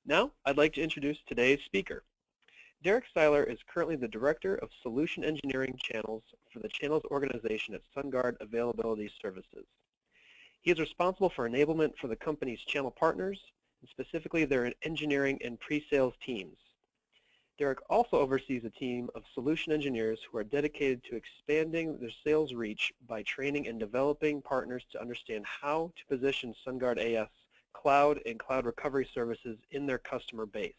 Now, I'd like to introduce today's speaker. Derek Seiler is currently the Director of Solution Engineering Channels for the Channels organization at SunGard Availability Services. He is responsible for enablement for the company's channel partners, and specifically their engineering and pre-sales teams. Derek also oversees a team of solution engineers who are dedicated to expanding their sales reach by training and developing partners to understand how to position SunGard AS cloud and cloud recovery services in their customer base.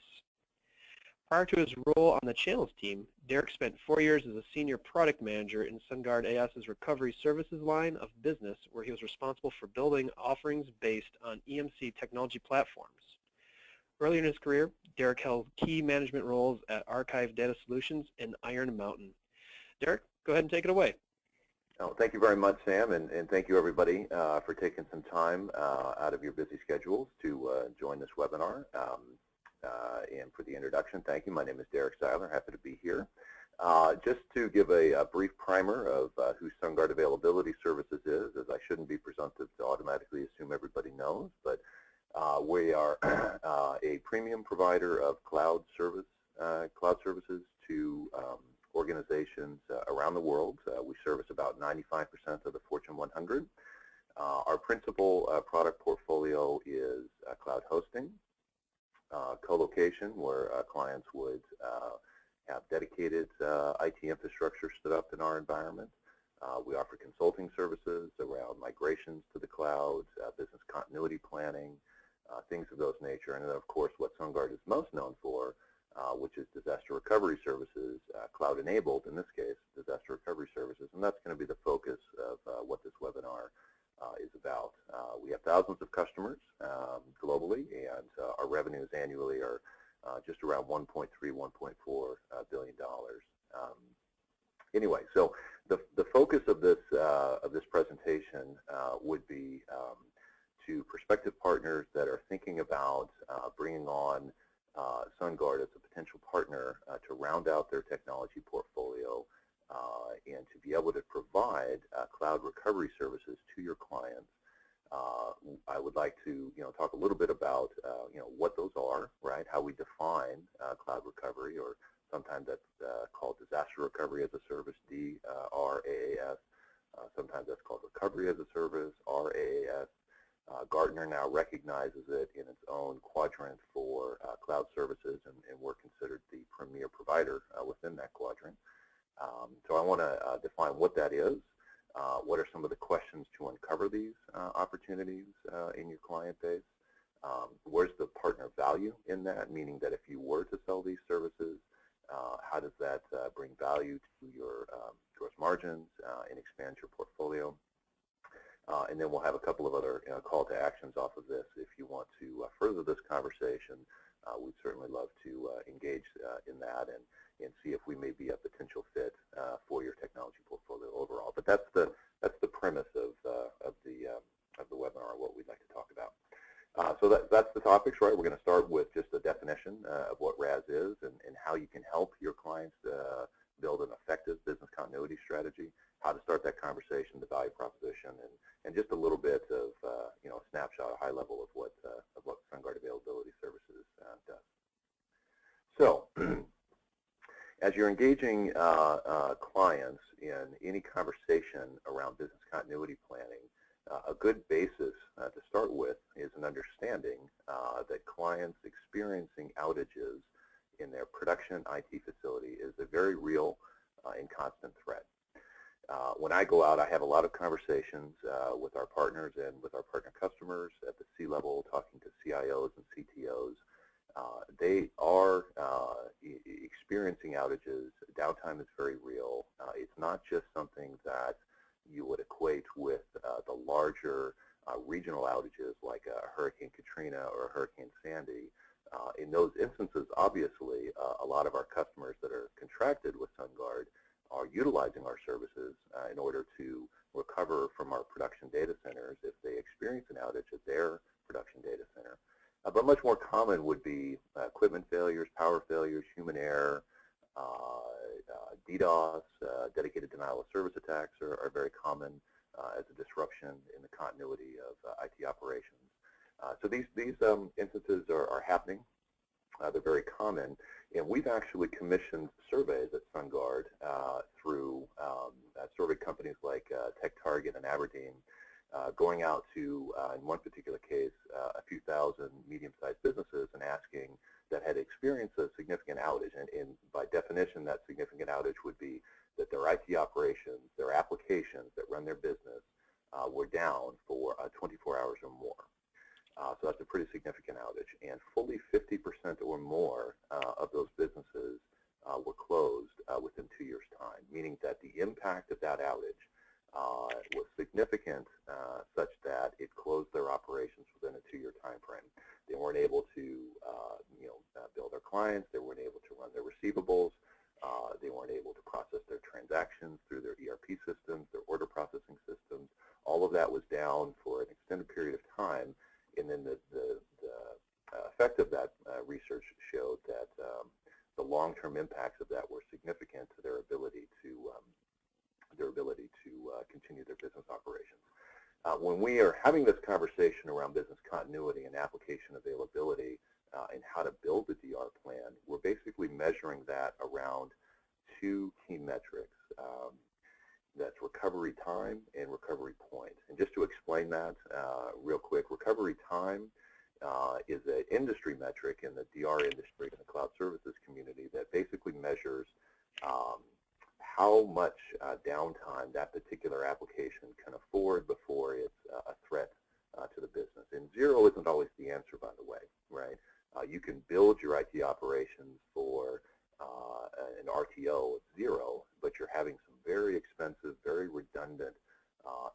Prior to his role on the channels team, Derek spent 4 years as a senior product manager in SunGard AS's recovery services line of business, where he was responsible for building offerings based on EMC technology platforms. Earlier in his career, Derek held key management roles at Archive Data Solutions and Iron Mountain. Derek, go ahead and take it away. Oh, thank you very much, Sam, and thank you, everybody, for taking some time out of your busy schedules to join this webinar. And for the introduction, thank you. My name is Derek Seiler. Happy to be here. Just to give a brief primer of who SunGard Availability Services is, as I shouldn't be presumptive to automatically assume everybody knows, but we are a premium provider of cloud services to organizations around the world. We service about 95% of the Fortune 100. Our principal product portfolio is cloud hosting, co-location, where clients would have dedicated IT infrastructure stood up in our environment. We offer consulting services around migrations to the cloud, business continuity planning, things of those nature. And then, of course, what SunGard is most known for, which is disaster recovery services, cloud-enabled, in this case, disaster recovery services. And that's going to be the focus of what this webinar is about. We have thousands of customers globally, and our revenues annually are just around $1.3, $1.4 billion. Anyway, so the focus of this presentation would be to prospective partners that are thinking about bringing on SunGard as a potential partner to round out their technology portfolio and to be able to provide cloud recovery services to your clients. I would like to talk a little bit about what those are, right? How we define cloud recovery, or sometimes that's called disaster recovery as a service, DRaaS. Sometimes that's called recovery as a service, RaaS. Gartner now recognizes it in its own quadrant for cloud services, and we're considered the premier provider within that quadrant. So I want to define what that is. What are some of the questions to uncover these opportunities in your client base? Where's the partner value in that, meaning that if you were to sell these services, how does that bring value to your gross margins and expand your portfolio? And then we'll have a couple of other call to actions off of this. If you want to further this conversation, we'd certainly love to engage in that and see if we may be a potential fit for your technology portfolio overall. But that's the premise of the webinar, what we'd like to talk about. So that's the topics, right? We're going to start with just a definition of what RaaS is and how you can help your clients build an effective business continuity strategy, how to start that conversation, the value proposition, and just a little bit of a snapshot, a high level of what SunGard Availability Services does. So, as you're engaging clients in any conversation around business continuity planning, a good basis to start with is an understanding that clients experiencing outages in their production IT facility is a very real and constant threat. When I go out, I have a lot of conversations with our partners and with our partner customers at the C-level, talking to CIOs and CTOs. They are experiencing outages. Downtime is very real. It's not just something that you would equate with the larger regional outages like Hurricane Katrina or Hurricane Sandy. In those instances, obviously, a lot of our customers that are contracted with SunGard are utilizing our services in order to recover from our production data centers if they experience an outage at their production data center. But much more common would be equipment failures, power failures, human error, DDoS, dedicated denial of service attacks are very common as a disruption in the continuity of IT operations. So these instances are happening They're very common, and we've actually commissioned surveys at SunGard through survey companies like TechTarget and Aberdeen, going out to, in one particular case, a few thousand medium-sized businesses and asking that had experienced a significant outage. And by definition, that significant outage would be that their IT operations, their applications that run their business were down for 24 hours or more. So that's a pretty significant outage. And fully 50% or more of those businesses were closed within 2 years' time, meaning that the impact of that outage was significant, such that it closed their operations within a 2-year time frame. They weren't able to, bill their clients. They weren't able to run their receivables. They weren't able to process their transactions through their ERP systems, their order processing systems. All of that was down for an extended period of time. And then the effect of that research showed that the long-term impacts of that were significant to their ability to continue their business operations. When we are having this conversation around business continuity and application availability and how to build the DR plan, we're basically measuring that around 2 key metrics. That's recovery time and recovery point. And just to explain that real quick, recovery time is an industry metric in the DR industry and the cloud services community that basically measures how much downtime that particular application can afford before it's a threat to the business. And 0 isn't always the answer, by the way, right? You can build your IT operations for an RTO of 0, but you're having some very expensive, very redundant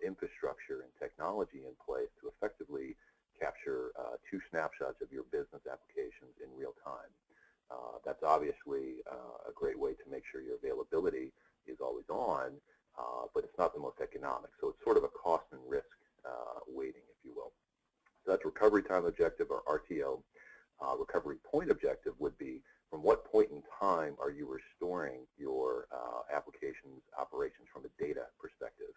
infrastructure and technology in place to effectively capture 2 snapshots of your business applications in real time. That's obviously a great way to make sure your availability is always on, but it's not the most economic. So it's sort of a cost and risk weighting, if you will. So that's recovery time objective, or RTO. Recovery point objective would be, from what point in time are you restoring your application's operations from a data perspective?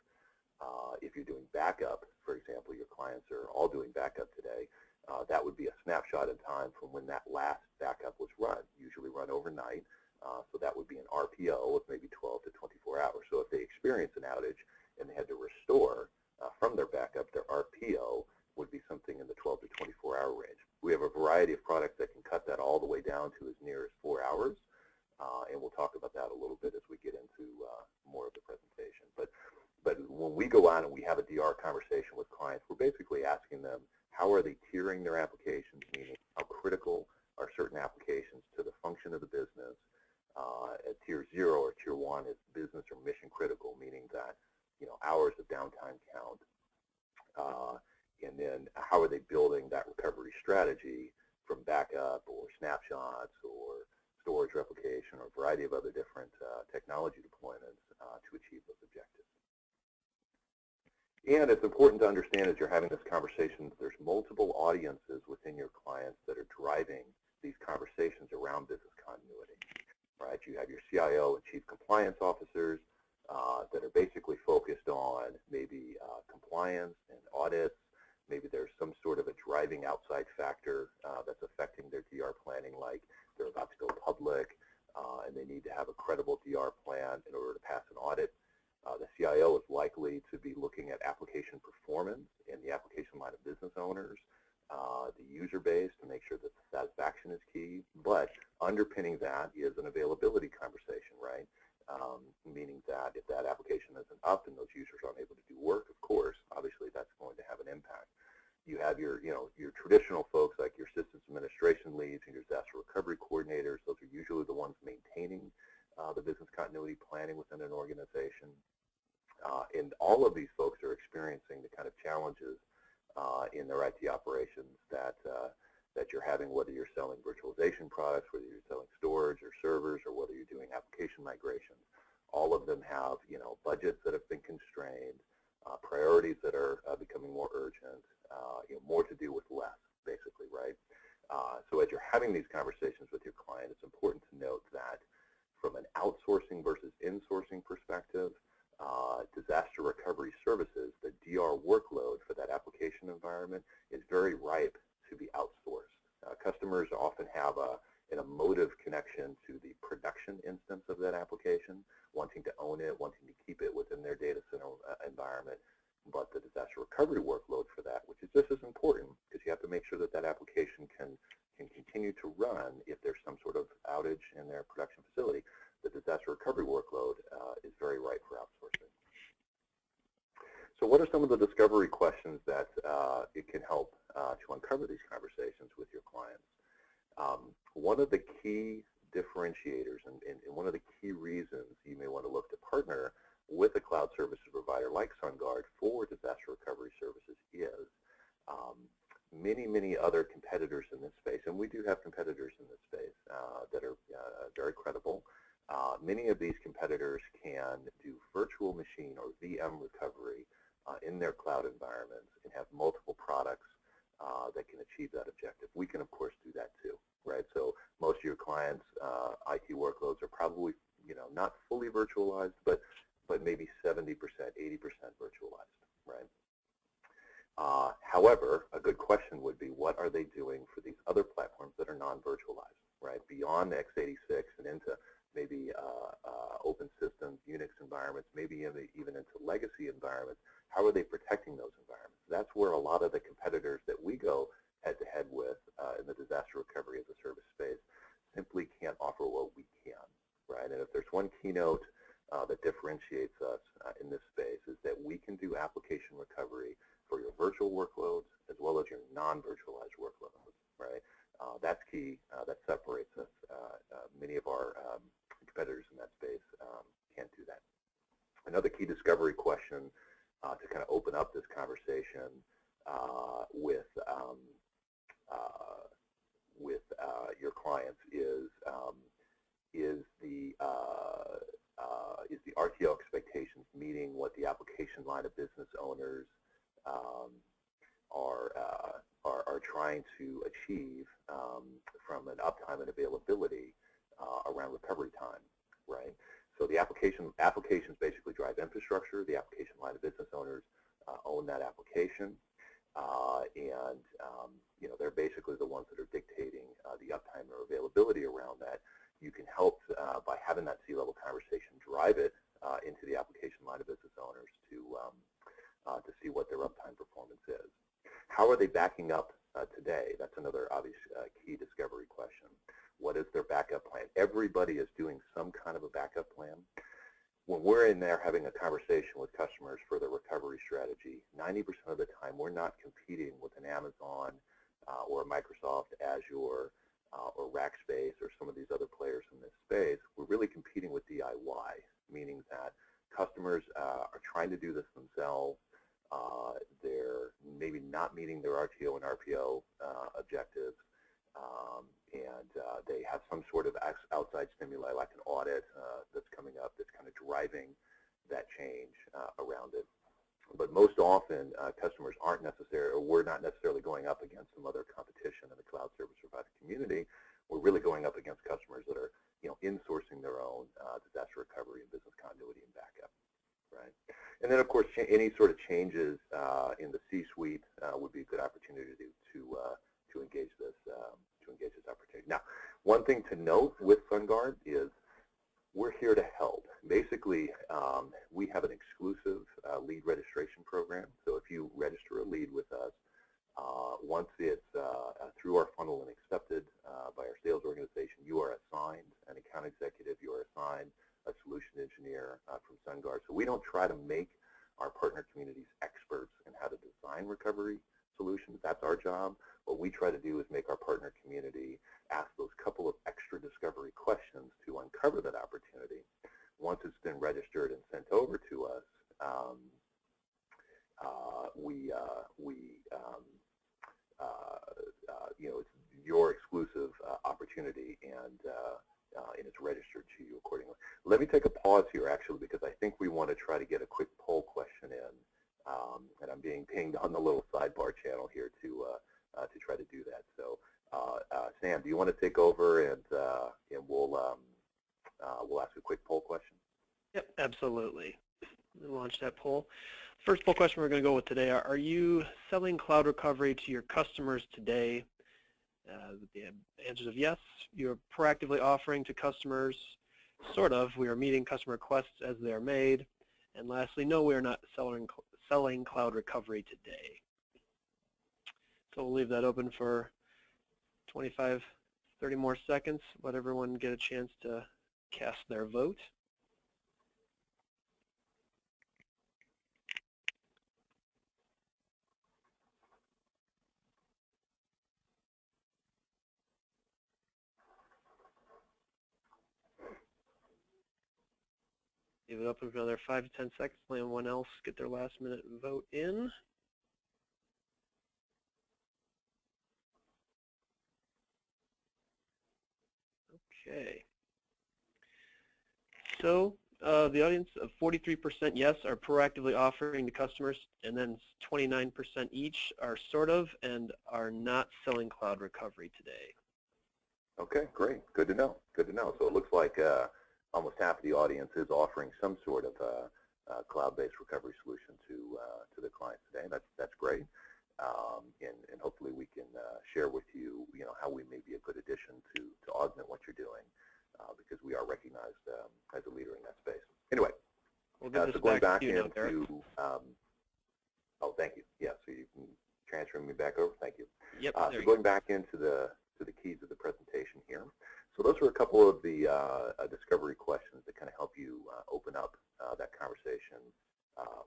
If you're doing backup, for example, your clients are all doing backup today, that would be a snapshot in time from when that last backup was run, usually run overnight. So that would be an RPO of maybe 12 to 24 hours. So if they experience an outage and they had to restore from their backup, their RPO would be something in the 12 to 24-hour range. We have a variety of products that can cut that all the way down to as near as 4 hours, and we'll talk about that a little bit as we get into more of the presentation. But when we go out and we have a DR conversation with clients, we're basically asking them, how are they tiering their applications, meaning how critical are certain applications to the function of the business. At tier 0 or tier 1 is business or mission critical, meaning that hours of downtime count. And then how are they building that recovery strategy from backup or snapshots or storage replication or a variety of other different technology deployments to achieve those objectives. And it's important to understand, as you're having this conversation, that there's multiple audiences within your clients that are driving these conversations around business continuity, right? You have your CIO and chief compliance officers that are basically focused on maybe compliance and audits. Maybe there's some sort of a driving outside factor that's affecting their DR planning, like they're about to go public and they need to have a credible DR plan in order to pass an audit. The CIO is likely to be looking at application performance in the application line of business owners, the user base, to make sure that the satisfaction is key. But underpinning that is an availability conversation, right? Meaning that if that application isn't up and those users aren't able to do work, of course, obviously that's going to have an impact. You have your traditional folks like your systems administration leads and your disaster recovery coordinators. Those are usually the ones maintaining the business continuity planning within an organization. And all of these folks are experiencing the kind of challenges in their IT operations that you're having, whether you're selling virtualization products, whether you're selling storage or servers, or whether you're doing application migrations. All of them have, budgets that have been constrained, priorities that are becoming more urgent, more to do with less, basically, right? So as you're having these conversations with your client, it's important to note that from an outsourcing versus insourcing perspective, disaster recovery services, the DR workload for that application environment is very ripe to be outsourced. Customers often have a an emotive connection to the production instance of that application, wanting to own it, wanting to keep it within their data center environment, but the disaster recovery workload for that, which is just as important because you have to make sure that that application can continue to run if there's some sort of outage in their production facility. The disaster recovery workload is very right for outsourcing. So what are some of the discovery questions that it can help to uncover these conversations with your clients? One of the key differentiators and one of the key reasons you may want to look to partner with a cloud services provider like SunGard for disaster recovery services is many other competitors in this space, and we do have competitors in this space that are very credible. Many of these competitors can do virtual machine or VM recovery in their cloud environments and have multiple products that can achieve that objective. We can, of course, do that too, right? So most of your clients' IT workloads are probably, not fully virtualized, but maybe 70%, 80% virtualized, right? However, a good question would be, what are they doing for these other platforms that are non-virtualized, right? Beyond x86 and into maybe open systems, Unix environments, maybe even into legacy environments, how are they protecting those environments? That's where a lot of the competitors that we go head-to-head with in the disaster recovery as a service space simply can't offer what we can, right? And if there's one keynote that differentiates us in this space is that we can do application recovery for your virtual workloads as well as your non-virtualized workloads, right? That's key. That separates us. Many of our competitors in that space can't do that. Another key discovery question to kind of open up this conversation with your clients is the RTO expectations meeting what the application line of business owners are trying to achieve from an uptime and availability around recovery time, right? So the applications basically drive infrastructure. The application line of business owners own that application, and they're basically the ones that are dictating the uptime or availability around that. You can help by having that C-level conversation drive it into the application line of business owners to see what their uptime performance is. How are they backing up today? That's another obvious key discovery question. What is their backup plan? Everybody is doing some kind of a backup plan. When we're in there having a conversation with customers for their recovery strategy, 90% of the time we're not competing with an Amazon or a Microsoft Azure or Rackspace or some of these other players in this space. We're really competing with DIY, meaning that customers are trying to do this themselves. They're maybe not meeting their RTO and RPO objectives, and they have some sort of outside stimuli like an audit that's coming up that's kind of driving that change around it. But most often, customers aren't necessarily, or we're not necessarily going up against some other competition in the cloud service provider community. We're really going up against customers that are, insourcing their own disaster recovery and business continuity and backup, right? And then, of course, any sort of changes in the C-suite would be a good opportunity to engage this opportunity. Now, one thing to note with SunGard is we're here to help. Basically, we have an exclusive lead registration program. So if you register a lead with us, once it's through our funnel and accepted by our sales organization, you are assigned an account executive, you are assigned a solution engineer from SunGard. So we don't try to make our partner communities experts in how to design recovery solutions. That's our job. What we try to do is make our partner community ask those couple of extra discovery questions to uncover that opportunity. Once it's been registered and sent over to us, it's your exclusive opportunity, and it's registered to you accordingly. Let me take a pause here, actually, because I think we want to try to get a quick poll question in, and I'm being pinged on the little sidebar channel here to try to do that. So, Sam, do you want to take over, and we'll ask a quick poll question? Yep, absolutely. We'll launch that poll. First poll question we're going to go with today: are you selling cloud recovery to your customers today? The answers of yes, you're proactively offering to customers, sort of, we are meeting customer requests as they are made. And lastly, no, we are not selling cloud recovery today. So we'll leave that open for 25, 30 more seconds, let everyone get a chance to cast their vote. Leave it open for another 5 to 10 seconds. Let anyone else get their last minute vote in. Okay. So the audience of 43% yes are proactively offering to customers, and then 29% each are sort of and are not selling cloud recovery today. Okay, great. Good to know. Good to know. So it looks like almost half of the audience is offering some sort of cloud-based recovery solution to the clients today. That's great. And hopefully we can share with you, how we may be a good addition to augment what you're doing, because we are recognized as a leader in that space. Anyway, we'll get this so going back to you into, oh, thank you. Yeah, so you can transfer me back over. Thank you. Yep. So going back into the keys of the presentation here. So those are a couple of the discovery questions that kind of help you open up that conversation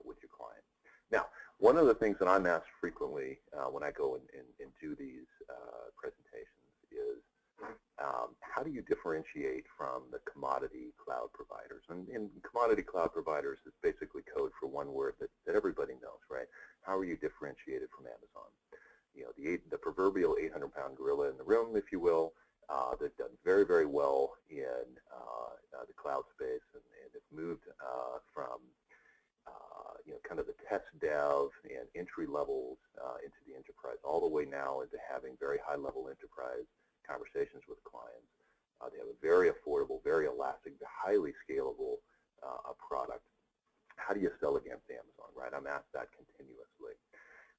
with your client. Now, one of the things that I'm asked frequently when I go and do these presentations is how do you differentiate from the commodity cloud providers? And commodity cloud providers is basically code for one word that everybody knows, right? How are you differentiated from Amazon? The proverbial 800-pound gorilla in the room, if you will, they've done very, very well in the cloud space and have moved from kind of the test dev and entry levels into the enterprise, all the way now into having very high-level enterprise conversations with clients. They have a very affordable, very elastic, highly scalable product. How do you sell against Amazon, right? I'm asked that continuously.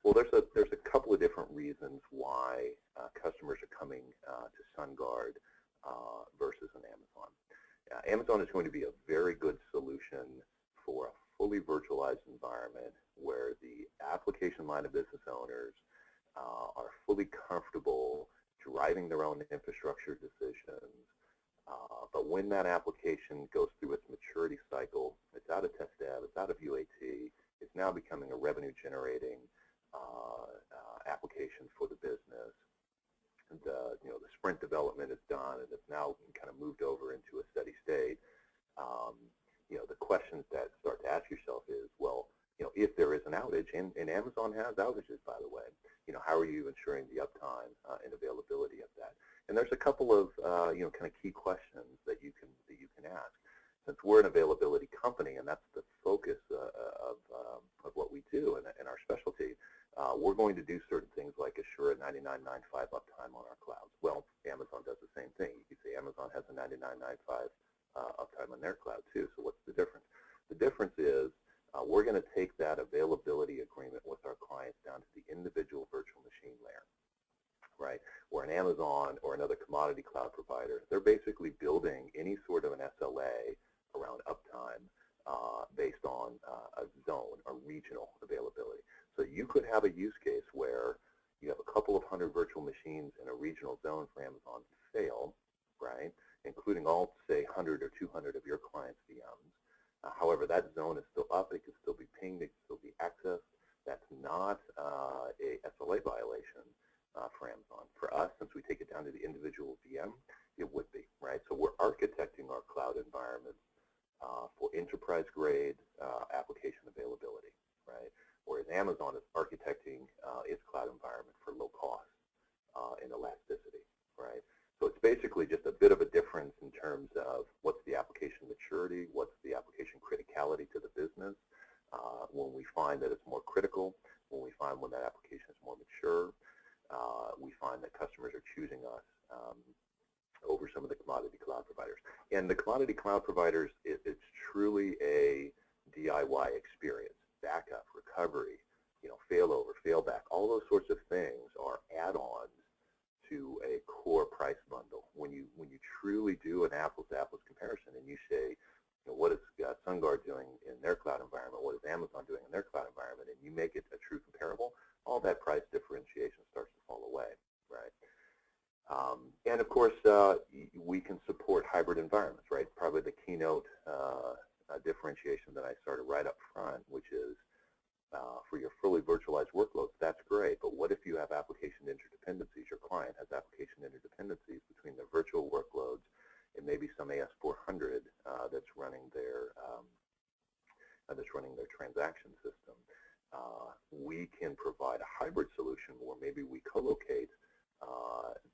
Well, there's a couple of different reasons why customers are coming to SunGard versus an Amazon. Amazon is going to be a very good solution for a fully virtualized environment where the application line of business owners are fully comfortable driving their own infrastructure decisions. But when that application goes through its maturity cycle, it's out of test dev, it's out of UAT, it's now becoming a revenue generating application for the business. The sprint development is done and it's now kind of moved over into a steady state. The questions that start to ask yourself is, well, if there is an outage, and Amazon has outages, by the way, how are you ensuring the uptime and availability of that? And there's a couple of kind of key questions that you can ask. Since we're an availability company, and that's the focus of what we do and our specialty, we're going to do certain things like assure a 99.95 uptime on our clouds. Well, Amazon does the same thing. You could say Amazon has a 99.95 uptime on their cloud too. So what's the difference? The difference is we're going to take that availability agreement with our clients down to the individual virtual machine layer, right? Where an Amazon or another commodity cloud provider, they're basically building any sort of an SLA around uptime based on a zone or regional availability. So you could have a use case where you have a couple of hundred virtual machines in a regional zone for Amazon to fail, right? Including all, say, 100 or 200 of your clients' VMs. However, that zone is still up. It can still be pinged. It can still be accessed. That's not a SLA violation for Amazon. For us, since we take it down to the individual VM, it would be, right? So we're architecting our cloud environments for enterprise-grade application availability, right? Whereas Amazon is architecting its cloud environment for low cost and elasticity, right? So it's basically just a bit of a difference in terms of what's the application maturity, what's the application criticality to the business. When we find that it's more critical, when we find when that application is more mature, we find that customers are choosing us over some of the commodity cloud providers. And the commodity cloud providers, it's truly a DIY experience. Backup, recovery, failover, failback, all those sorts of things are add-ons to a core price bundle. When you truly do an apples-to-apples comparison and you say, what is SunGard doing in their cloud environment, what is Amazon doing in their cloud environment, and you make it a true comparable, all that price differentiation starts to fall away, right? And of course, we can support hybrid environments, right? Probably the keynote differentiation that I started right up front, which is for your fully virtualized workloads, that's great, but what if you have application interdependencies? Your client has application interdependencies between their virtual workloads and maybe some AS400 that's running their transaction system. We can provide a hybrid solution where maybe we co-locate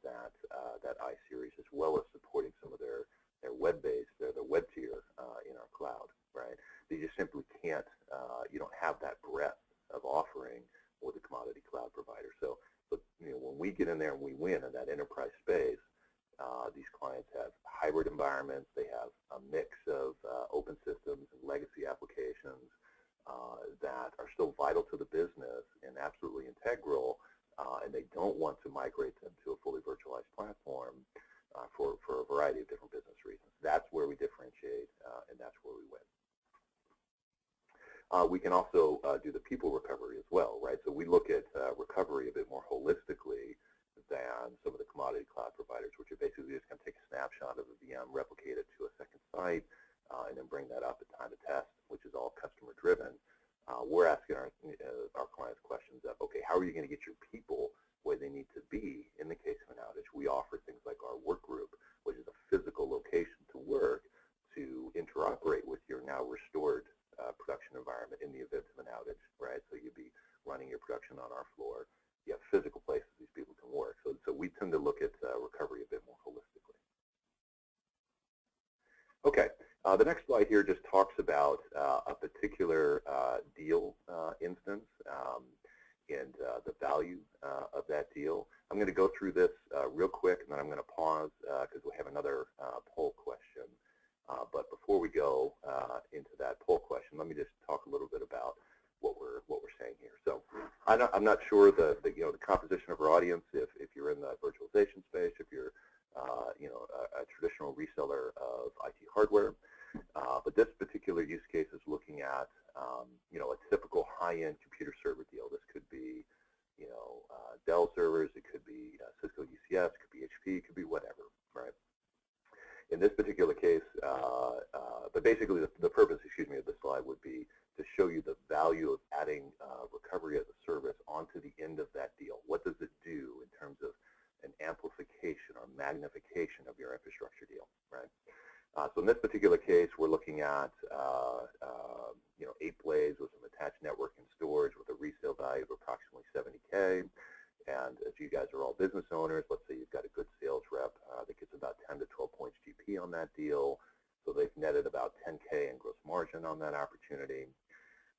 that iSeries as well as supporting some of their web-based, their web tier in our cloud, right? They just simply can't, you don't have that breadth of offering with a commodity cloud provider. So when we get in there and we win in that enterprise space, these clients have hybrid environments. They have a mix of open systems and legacy applications that are still vital to the business and absolutely integral, and they don't want to migrate them to a fully virtualized platform for a variety of different business reasons. That's where we differentiate, and that's where we win. We can also do the people recovery as well, right? So we look at recovery a bit more holistically than some of the commodity cloud providers, which are basically just going to take a snapshot of a VM, replicate it to a second site, and then bring that up at time of test, which is all customer driven. We're asking our clients questions of, okay, how are you going to get your people where they need to be in the case of an outage? We offer things like our work group, which is a physical location to work to interoperate with your now restored production environment in the event of an outage, right? So you'd be running your production on our floor. You have physical places these people can work. So we tend to look at recovery a bit more holistically. Okay, the next slide here just talks about a particular deal instance and the value of that deal. I'm going to go through this real quick, and then I'm going to pause because we have another poll question. But before we go into that poll question, let me just talk a little bit about what we're saying here. So I'm not sure the composition of our audience, if you're in the virtualization space, if you're a traditional reseller of IT hardware, but this particular use case is looking at a typical high-end computer server deal. This could be Dell servers, it could be Cisco UCS, it could be HP, it could be whatever, right? In this particular case, but basically the purpose, of this slide would be to show you the value of adding recovery as a service onto the end of that deal. What does it do in terms of an amplification or magnification of your infrastructure deal, right? So in this particular case, we're looking at 8 blades with some attached network and storage with a resale value of approximately $70K. And as you guys are all business owners, let's say you've got a good sales rep that gets about 10 to 12 points GP on that deal. So they've netted about 10K in gross margin on that opportunity.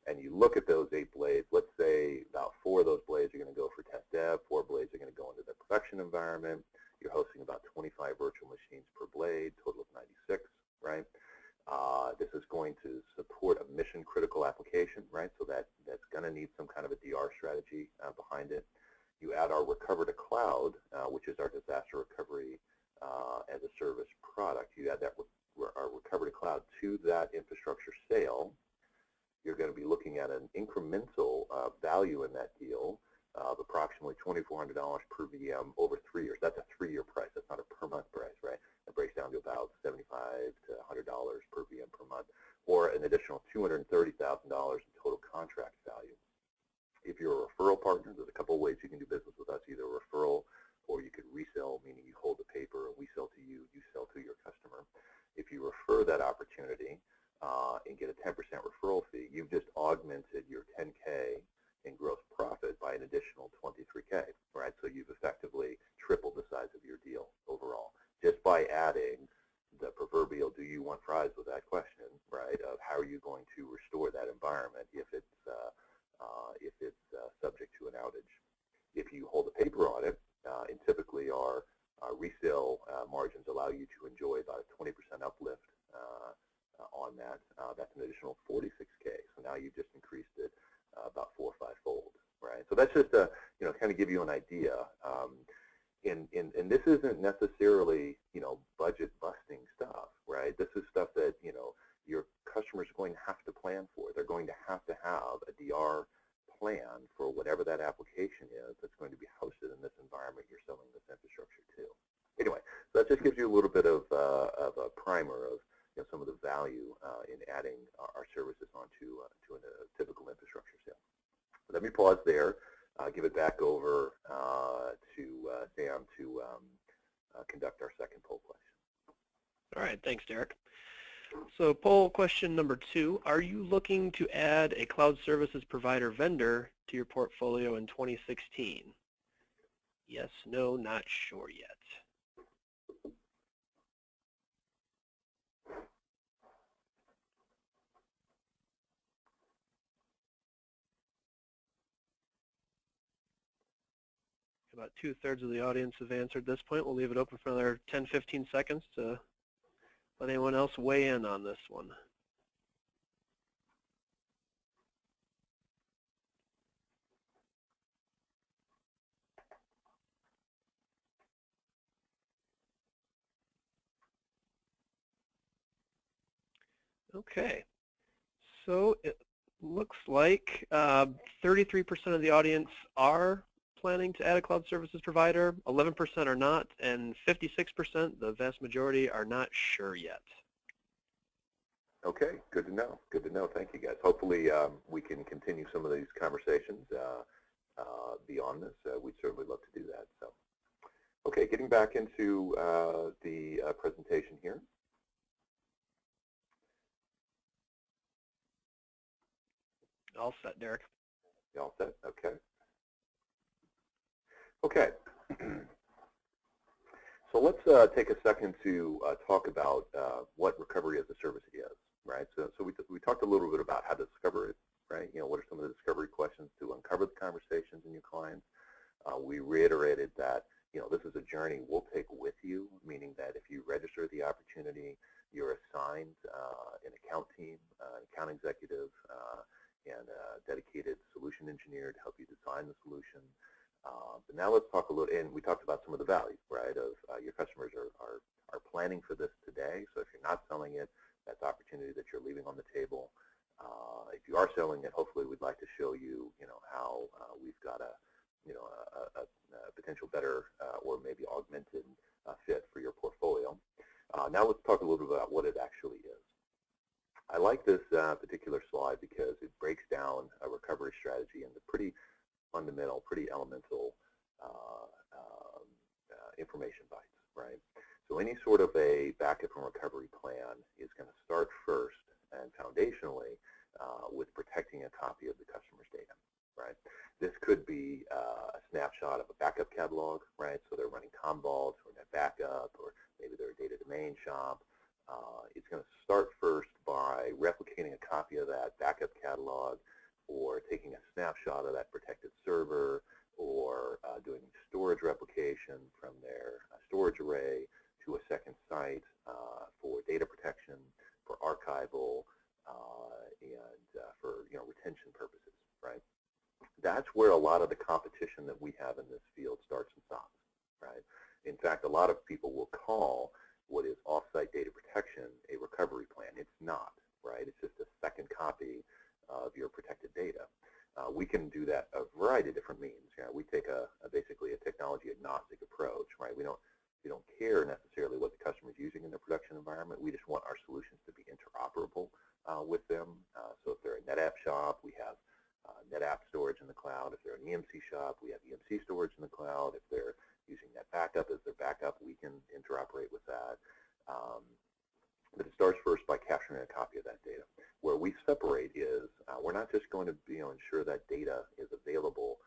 And you look at those 8 blades, let's say about 4 of those blades are going to go for test dev, 4 blades are going to go into the production environment. You're hosting about 25 virtual machines per blade, total of 96, right? This is going to support a mission critical application, right? So that's going to need some kind of a DR strategy behind it. You add our Recover to Cloud, which is our disaster recovery as a service product. You add that our Recover to Cloud to that infrastructure sale. You're going to be looking at an incremental value in that deal of approximately $2,400 per VM over 3 years. That's a 3-year price. That's not a per month price, right? It breaks down to about $75 to $100 per VM per month, or an additional $230,000 in total contract value. If you're a referral partner, there's a couple of ways you can do business with us, either referral or you could resell, meaning you hold the paper and we sell to you, you sell to your customer. If you refer that opportunity and get a 10% referral fee, you've just augmented your 10K in gross profit by an additional 23K, right? So you've effectively tripled the size of your deal overall just by adding the proverbial "do you want fries" with that question, right? Of how are you going to restore that environment if it's subject to an outage. If you hold a paper on it, and typically our resale margins allow you to enjoy about a 20% uplift on that. That's an additional 46K. So now you've just increased it about 4 or 5-fold, right? So that's just to kind of give you an idea. In And this isn't necessarily, budget busting stuff, right? This is stuff that, your customers are going to have to plan for. They're going to have a DR plan for whatever that application is that's going to be hosted in this environment you're selling this infrastructure to. Anyway, so that just gives you a little bit of a primer of some of the value in adding our services onto to a typical infrastructure sale. Let me pause there, give it back over to Sam to conduct our second poll question. All right, thanks, Derek. So poll question number 2, are you looking to add a cloud services provider vendor to your portfolio in 2016? Yes, no, not sure yet. About 2/3 of the audience have answered this point. We'll leave it open for another 10-15 seconds to let anyone else weigh in on this one. Okay, so it looks like 33% of the audience are planning to add a cloud services provider, 11% are not, and 56%, the vast majority, are not sure yet. Okay, good to know. Good to know. Thank you, guys. Hopefully, we can continue some of these conversations beyond this. We'd certainly love to do that. So, okay, getting back into the presentation here. All set, Derek. You all set? Okay. Okay. So let's take a second to talk about what recovery as a service is, right? So we talked a little bit about how to discover it, right? What are some of the discovery questions to uncover the conversations in your clients? We reiterated that, this is a journey we'll take with you, meaning that if you register the opportunity, you're assigned an account team, an account executive, and a dedicated solution engineer to help you design the solution. But now let's talk a little, and we talked about some of the value, right, of your customers are planning for this today. So if you're not selling it, that's opportunity that you're leaving on the table. If you are selling it, hopefully we'd like to show you, how we've got a potential better or maybe augmented fit for your portfolio. Now let's talk a little bit about what it actually is. I like this particular slide because it breaks down a recovery strategy into pretty fundamental, pretty elemental information bites, right? So any sort of a backup and recovery plan is going to start first and foundationally with protecting a copy of the customer's data, right? This could be a snapshot of a backup catalog, right? So they're running Commvault or NetBackup, or maybe they're a data domain shop. It's going to start first by replicating a copy of that backup catalog, or taking a snapshot of that protected server, or doing storage replication from their storage array to a second site for data protection, for archival, and for retention purposes, right? That's where a lot of the competition that we have in this field starts and stops, right? In fact, a lot of people will call what is offsite data protection a recovery plan. It's not, right? It's just a second copy of your protected data. We can do that a variety of different means. We take basically a technology agnostic approach, right? We don't care necessarily what the customer is using in their production environment. We just want our solutions to be interoperable with them. So if they're a NetApp shop, we have NetApp storage in the cloud. If they're an EMC shop, we have EMC storage in the cloud. If they're using NetBackup as their backup, we can interoperate with that. But it starts first by capturing a copy of that data. Where we separate is we're not just going to ensure that data is available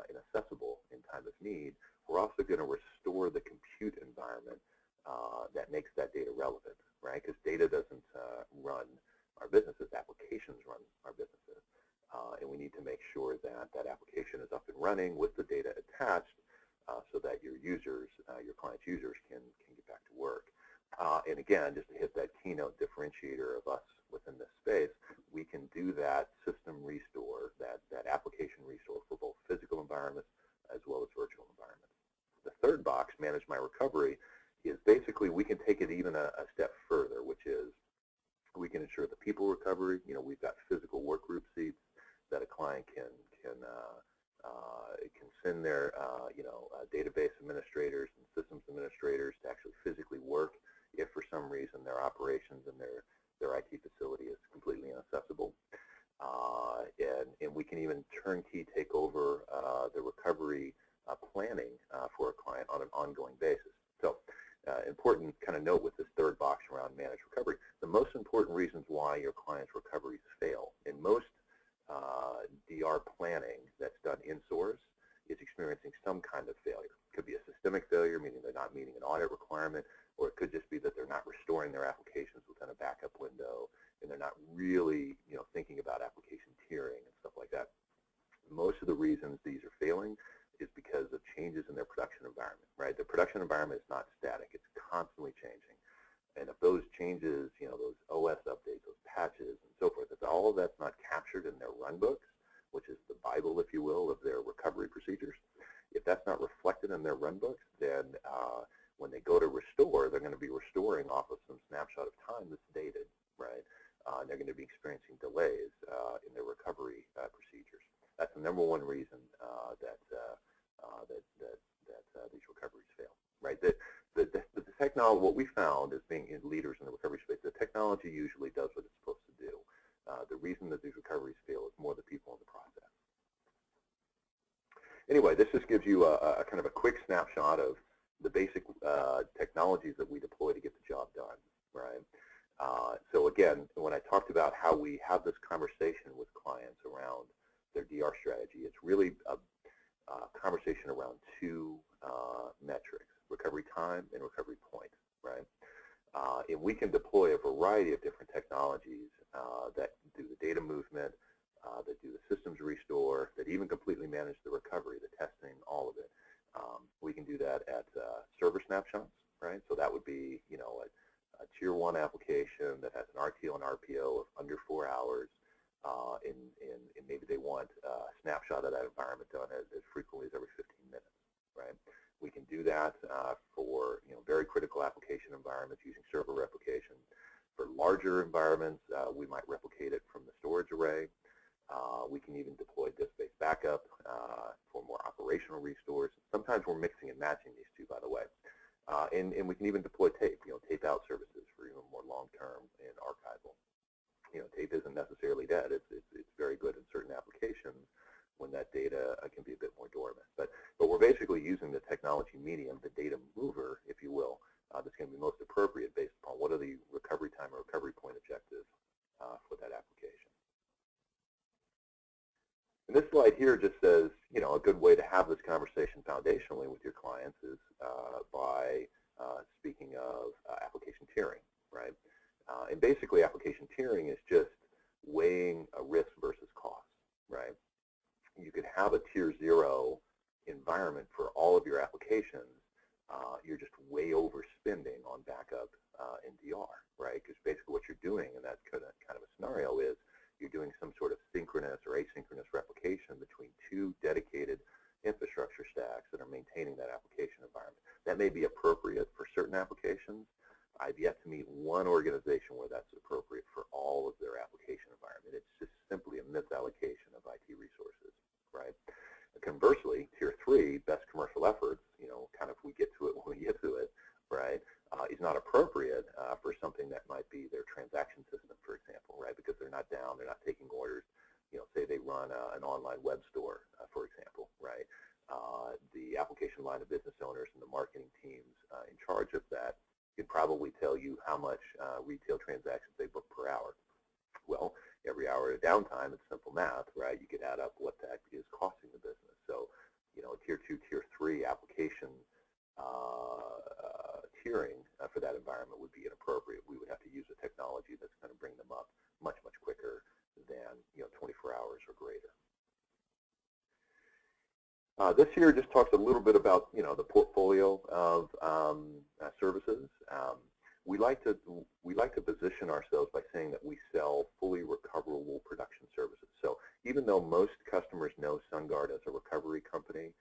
and accessible in time of need. We're also going to restore the compute environment that makes that data relevant, right? Because data doesn't run our businesses, applications run our businesses. And we need to make sure that that application is up and running with the data attached so that your users, your client's users can get back to work. And again, just to hit that keynote differentiator of us within this space, we can do that system restore, that application restore for both physical environments as well as virtual environments. The third box, manage my recovery, is basically we can take it even a step further, which is we can ensure the people recovery. We've got physical work group seats that a client can send their database administrators and systems administrators to actually physically work if for some reason their operations and their IT facility is completely inaccessible. And we can even turnkey take over the recovery planning for a client on an ongoing basis. So important kind of note with this third box around managed recovery, the most important reasons why your client's recoveries fail. In most DR planning that's done in source is experiencing some kind of failure. It could be a systemic failure, meaning they're not meeting an audit requirement, or it could just be that they're not restoring their applications within a backup window, and they're not really thinking about application tiering and stuff like that. Most of the reasons these are failing is because of changes in their production environment, right? The production environment is not static. It's constantly changing. And if those changes, those OS updates, those patches and so forth, if all of that's not captured in their run books, which is the Bible, if you will, of their recovery procedures, if that's not reflected in their run books, then when they go to restore, they're going to be restoring off of some snapshot of time that's dated, right? And they're going to be experiencing delays in their recovery procedures. That's the number one reason that these recoveries fail, right? The technology, what we found as being leaders in the recovery space, the technology usually does what it's supposed to do. The reason that these recoveries fail is more the people in the process. Anyway, this just gives you a kind of a quick snapshot of the basic technologies that we deploy to get the job done, right? So again, when I talked about how we have this conversation with clients around their DR strategy, it's really a conversation around two metrics: recovery time and recovery point, right? And we can deploy a variety of different technologies that do the data movement, that do the systems restore, that even completely manage the recovery, the testing, all of it. We can do that at server snapshots, right? So that would be, a tier 1 application that has an RTO and RPO of under 4 hours, and maybe they want a snapshot of that environment done as frequently as every 15 minutes, right? We can do that for very critical application environments using server replication. For larger environments, we might replicate it from the storage array. We can even deploy disk-based backup for more operational restores. Sometimes we're mixing and matching these two, by the way. And we can even deploy tape, tape out services for even more long-term and archival. Tape isn't necessarily dead. It's very good in certain applications when that data can be a bit more dormant. But we're basically using the technology medium, the data mover, if you will, that's going to be most appropriate based upon what are the recovery time or recovery point objectives for that application. And this slide here just says, a good way to have this conversation foundationally with your clients is by speaking of application tiering, right? And basically, application tiering is just weighing a risk versus cost, right? You could have a tier 0 environment for all of your applications. You're just way overspending on backup and DR, right? Because basically what you're doing in that kind of a scenario is you're doing some sort of synchronous or asynchronous replication between two dedicated infrastructure stacks that are maintaining that application environment. That may be appropriate for certain applications. I've yet to meet one organization where that's appropriate for all of their application environment. It's just simply a misallocation of IT resources, right? Conversely, tier 3, best commercial efforts, kind of we get to it when we get to it, right, is not appropriate for something that might be their transaction system, for example, right, because they're not down, they're not taking orders. Say they run an online web store, for example, right? The application line of business owners and the marketing teams in charge of that could probably tell you how much retail transactions they book per hour. Well, every hour of downtime, it's simple math, right? You could add up what that is costing the business. So, tier 2, tier 3 application tiering for that environment would be inappropriate. We would have to use a technology that's going to bring them up much, much quicker than 24 hours or greater. This here just talks a little bit about the portfolio of services. We like to position ourselves by saying that we sell fully recoverable production services. So even though most customers know SunGard as a recovery company,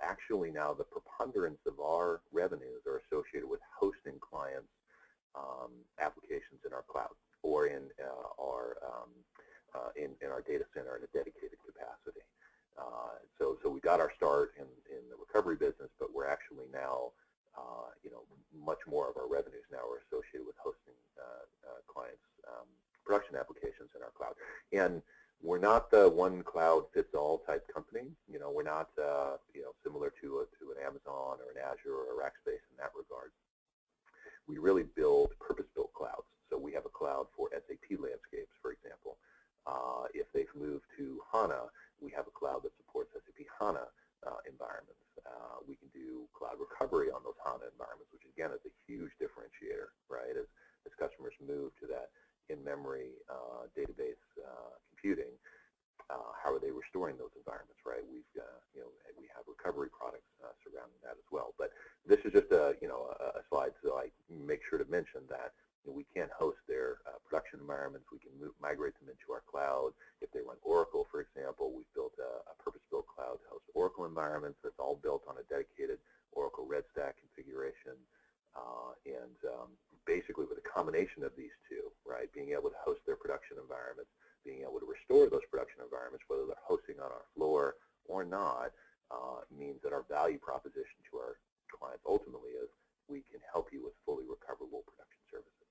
Actually now the preponderance of our revenues are associated with hosting clients' applications in our cloud or in our data center in a dedicated capacity. So we got our start in the recovery business, but we're actually now, much more of our revenues now are associated with hosting clients' production applications in our cloud. And we're not the one cloud fits all type company. We're not, similar to an Amazon or an Azure or a Rackspace in that regard. We really build purpose-built clouds. So we have a cloud for SAP landscapes, for example. If they've moved to HANA, we have a cloud that supports SAP HANA environments. We can do cloud recovery on those HANA environments, which again is a huge differentiator, right? As customers move to that in-memory database computing, how are they restoring those environments, right? We have recovery products surrounding that as well. But this is just a slide, so I make sure to mention that we can't host their production environments. We can migrate them into our cloud. If they run Oracle, for example, we've built a purpose-built cloud to host Oracle environments. That's all built on a dedicated Oracle Red Stack configuration. Basically with a combination of these two, right, being able to host their production environments, being able to restore those production environments, whether they're hosting on our floor or not, means that our value proposition to our clients ultimately is we can help you with fully recoverable production services.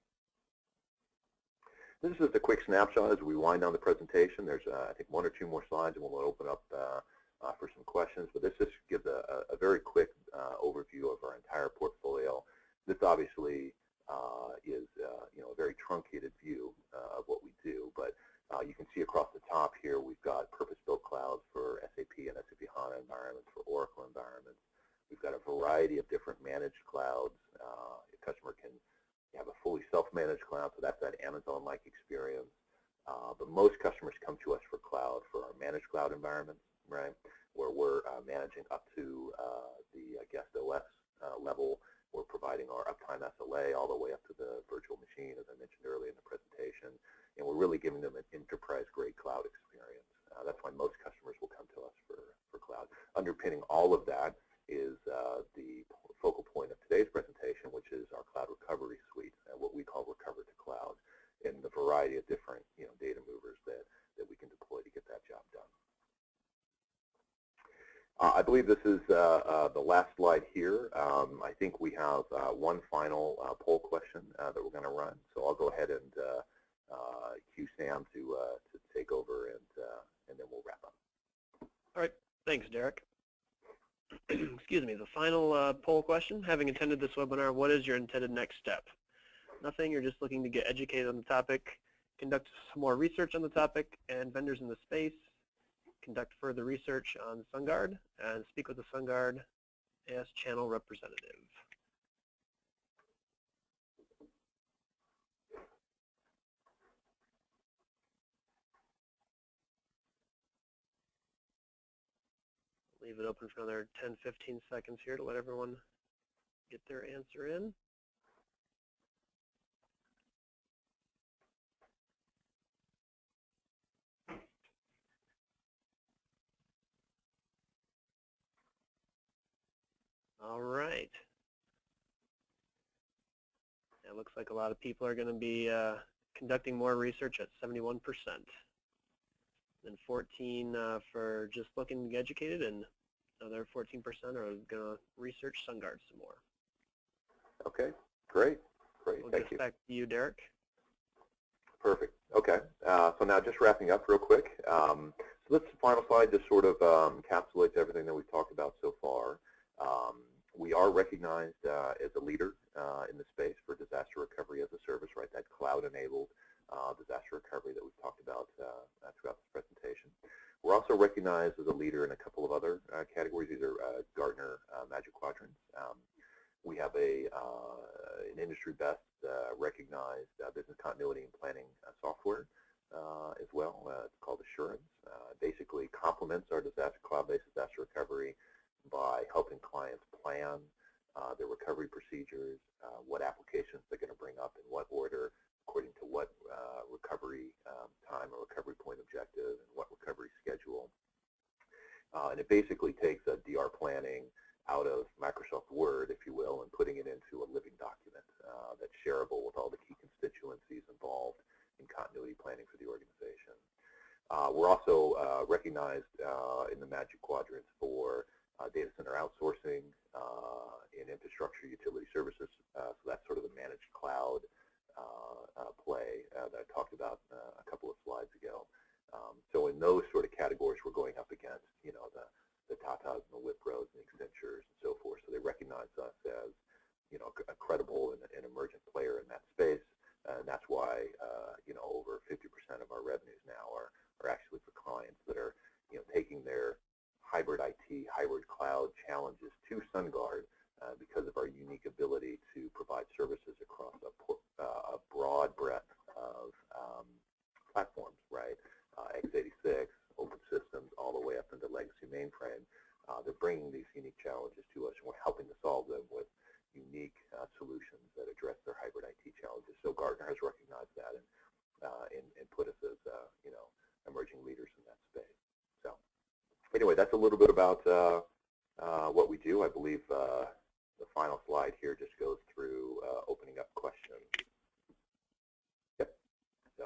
This is just a quick snapshot as we wind down the presentation. There's, I think, one or two more slides, and we'll open up for some questions. But this just gives a very quick overview of our entire portfolio. This obviously is a very truncated view of what we do, but you can see across the top here we've got purpose-built clouds for SAP and SAP HANA environments, for Oracle environments. We've got a variety of different managed clouds. A customer can have a fully self-managed cloud, so that's that Amazon-like experience. But most customers come to us for cloud, for our managed cloud environments, right, where we're managing up to the guest OS level. We're providing our uptime SLA all the way up to the virtual machine, as I mentioned earlier in the presentation, and we're really giving them an enterprise-grade cloud experience. That's why most customers will come to us for cloud. Underpinning all of that is the focal point of today's presentation, which is our cloud recovery suite, what we call Recover to Cloud, and the variety of different data movers that we can deploy to get that job done. I believe this is the last slide here. I think we have one final poll question that we're going to run, so I'll go ahead and cue Sam to take over, and then we'll wrap up. All right, thanks, Derek. Excuse me, the final poll question. Having attended this webinar, what is your intended next step? Nothing, you're just looking to get educated on the topic, conduct some more research on the topic and vendors in the space, conduct further research on SunGard, and speak with the SunGard AS channel representative. Leave it open for another 10-15 seconds here to let everyone get their answer in. All right. It looks like a lot of people are going to be conducting more research at 71%. Then 14 for just looking to get educated, and another 14% are going to research SunGard some more. Okay, great. Thank you. Back to you, Derek. Perfect. Okay. So now just wrapping up real quick. So this final slide just sort of encapsulates everything that we've talked about so far. We are recognized as a leader in the space for disaster recovery as a service, right? That cloud-enabled disaster recovery that we've talked about throughout this presentation. We're also recognized as a leader in a couple of other categories. These are Gartner Magic Quadrants. We have an industry best recognized business continuity and planning software as well. It's called Assurance. Basically complements our cloud-based disaster recovery by helping clients plan their recovery procedures, what applications they're going to bring up in what order, according to what recovery time or recovery point objective and what recovery schedule. And it basically takes a DR our planning out of Microsoft Word, if you will, and putting it into a living document that's shareable with all the key constituencies involved in continuity planning for the organization. We're also recognized in the Magic Quadrants for data center outsourcing in infrastructure utility services. So that's sort of the managed cloud play that I talked about a couple of slides ago. So in those sort of categories, we're going up against, the Tatas and the Wipros and the Accentures and so forth. So they recognize us as, a credible and emergent player in that space. And that's why, over 50% of our revenues now are actually for clients that are, taking their hybrid IT, hybrid cloud challenges to SunGard because of our unique ability to provide services across a broad breadth of platforms, right? x86, open systems, all the way up into legacy mainframe. They're bringing these unique challenges to us, and we're helping to solve them with unique solutions that address their hybrid IT challenges. So Gartner has recognized that and put us as, emerging leaders in that space. So anyway, that's a little bit about what we do. I believe the final slide here just goes through opening up questions. Yep. So.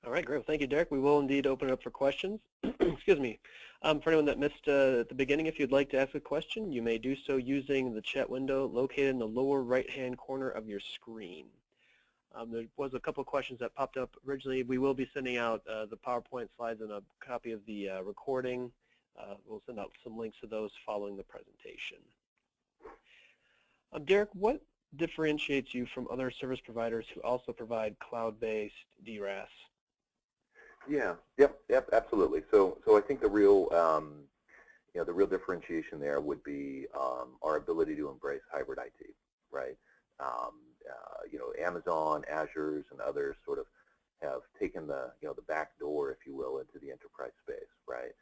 All right, great. Well, thank you, Derek. We will indeed open it up for questions. Excuse me. For anyone that missed at the beginning, if you'd like to ask a question, you may do so using the chat window located in the lower right-hand corner of your screen. There was a couple of questions that popped up originally. We will be sending out the PowerPoint slides and a copy of the recording. We'll send out some links to those following the presentation. Derek, what differentiates you from other service providers who also provide cloud-based DRaaS? Yeah, yep, absolutely. So I think the real, the real differentiation there would be our ability to embrace hybrid IT, right? Amazon, Azure's, and others sort of have taken the, the back door, if you will, into the enterprise space, right?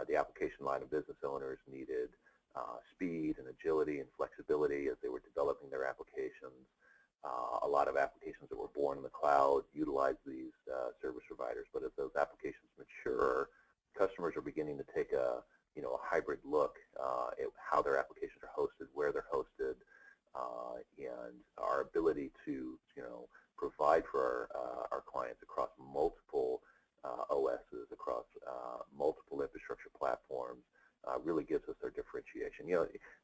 The application line of business owners needed speed and agility and flexibility as they were developing their applications. A lot of applications that were born in the cloud utilize these service providers, but as those applications mature, customers are beginning to take a hybrid look at how their applications are hosted, where they're hosted, and our ability to provide for our clients across multiple OSs, across multiple infrastructure platforms, really gives us our differentiation.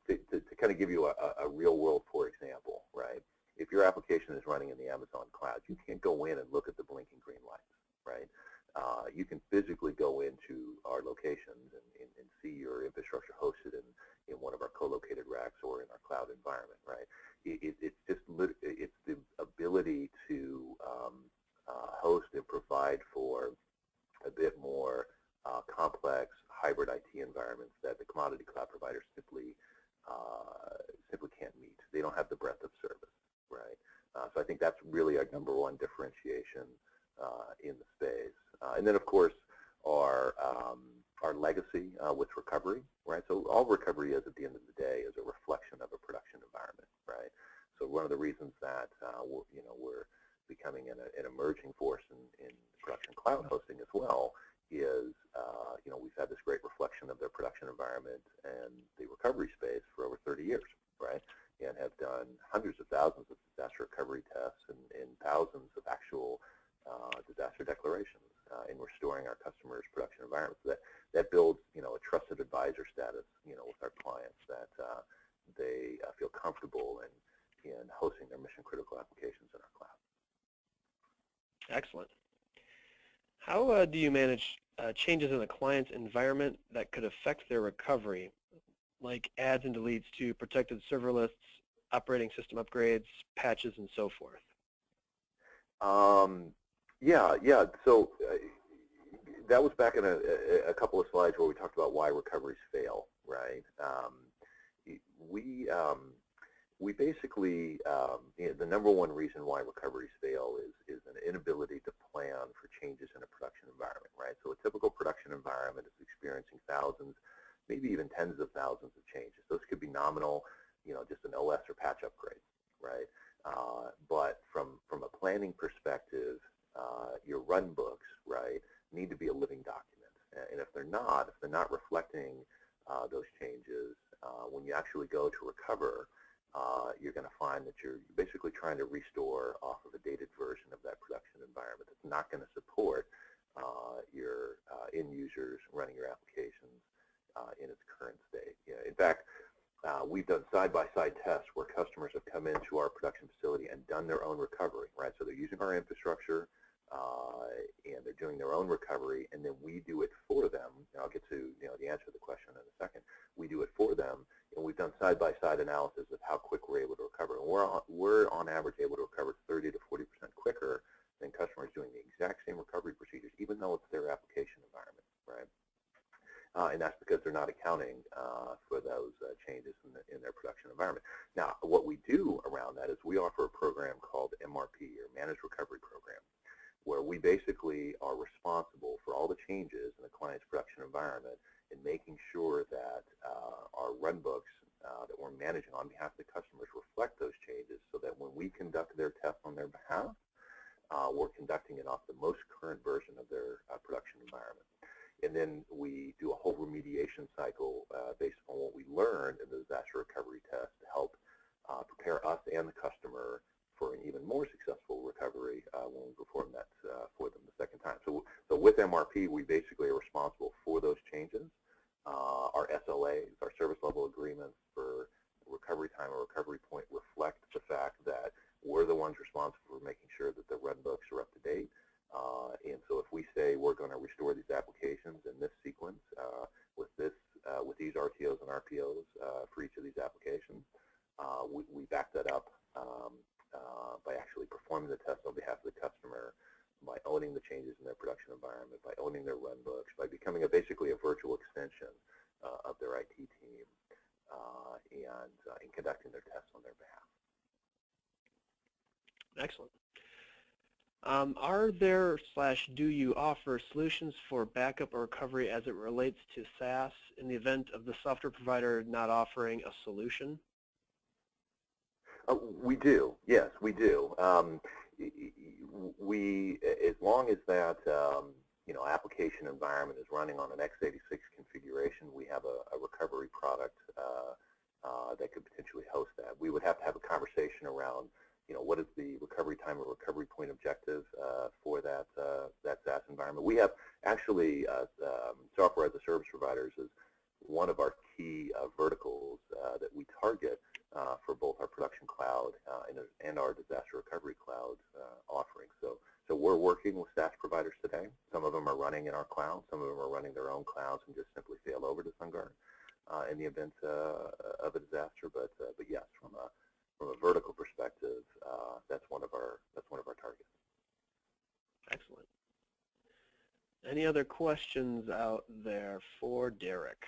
To kind of give you a real world, for example, right? If your application is running in the Amazon cloud, you can't go in and look at the blinking green lights, right? You can physically go into our locations and see your infrastructure hosted in one of our co-located racks or in our cloud environment, right? It's the ability to host and provide for a bit more complex hybrid IT environments that the commodity cloud providers simply can't meet. They don't have the breadth of service, right? So I think that's really our number one differentiation in the space. And then, of course, our legacy with recovery, right? So all recovery is, at the end of the day, is a reflection of a production environment, right? So one of the reasons that we're becoming an emerging force in production cloud hosting as well is we've had this great reflection of their production environment and the recovery space for over 30 years, right? And have done hundreds of thousands of disaster recovery tests and thousands of actual disaster declarations in restoring our customers' production environments. That builds, a trusted advisor status, with our clients that they feel comfortable in hosting their mission-critical applications in our cloud. Excellent. How do you manage changes in the client's environment that could affect their recovery, like adds and deletes to protected server lists, operating system upgrades, patches, and so forth? Yeah. So that was back in a couple of slides where we talked about why recoveries fail, right? We basically, the number one reason why recoveries fail is an inability to plan for changes in a production environment, right? So a typical production environment is experiencing thousands, maybe even tens of thousands of changes. Those could be nominal, just an OS or patch upgrade, right? But from a planning perspective, your run books, right, need to be a living document. And if they're not reflecting those changes, when you actually go to recover, you're going to find that you're basically trying to restore off of a dated version of that production environment that's not going to support your end users running your applications in its current state. Yeah, in fact, we've done side-by-side tests where customers have come into our production facility and done their own recovery, right? So they're using our infrastructure and they're doing their own recovery, and then we do it for them. And I'll get to the answer to the question in a second. We do it for them, and we've done side-by-side analysis of how quick we're able to recover. And we're on average able to recover 30 to 40% quicker than customers doing the exact same recovery procedures, even though it's their application environment, right? And that's because they're not accounting for those changes in their production environment. Now, what we do around that is we offer a program called MRP, or Managed Recovery Program, where we basically are responsible for all the changes in the client's production environment and making sure that our runbooks that we're managing on behalf of the customers reflect those changes, so that when we conduct their tests on their behalf, we're conducting it off the most current version of their production environment. And then we do a whole remediation cycle based on what we learned in the disaster recovery test to help prepare us and the customer for an even more successful recovery when we perform that for them the second time. So with MRP, we basically are responsible for those changes. Our SLAs, our service level agreements for recovery time or recovery point, reflect the fact that we're the ones responsible for making sure that the runbooks are up to date. And so if we say we're going to restore these applications in this sequence with these RTOs and RPOs for each of these applications, we back that up by actually performing the test on behalf of the customer, by owning the changes in their production environment, by owning their runbooks, by becoming basically a virtual extension of their IT team, and conducting their tests on their behalf. Excellent. Are there / do you offer solutions for backup or recovery as it relates to SaaS in the event of the software provider not offering a solution? We do, yes, we do. As long as that application environment is running on an x86 configuration, we have a recovery product that could potentially host that. We would have to have a conversation around what is the recovery time or recovery point objective for that SaaS environment. We have actually software as a service providers is one of our key verticals that we target for both our production cloud and our disaster recovery cloud offerings. So we're working with SaaS providers today. Some of them are running in our cloud. Some of them are running their own clouds and just simply fail over to SunGard in the event of a disaster. But yes, from a vertical perspective, that's one of our targets. Excellent. Any other questions out there for Derek?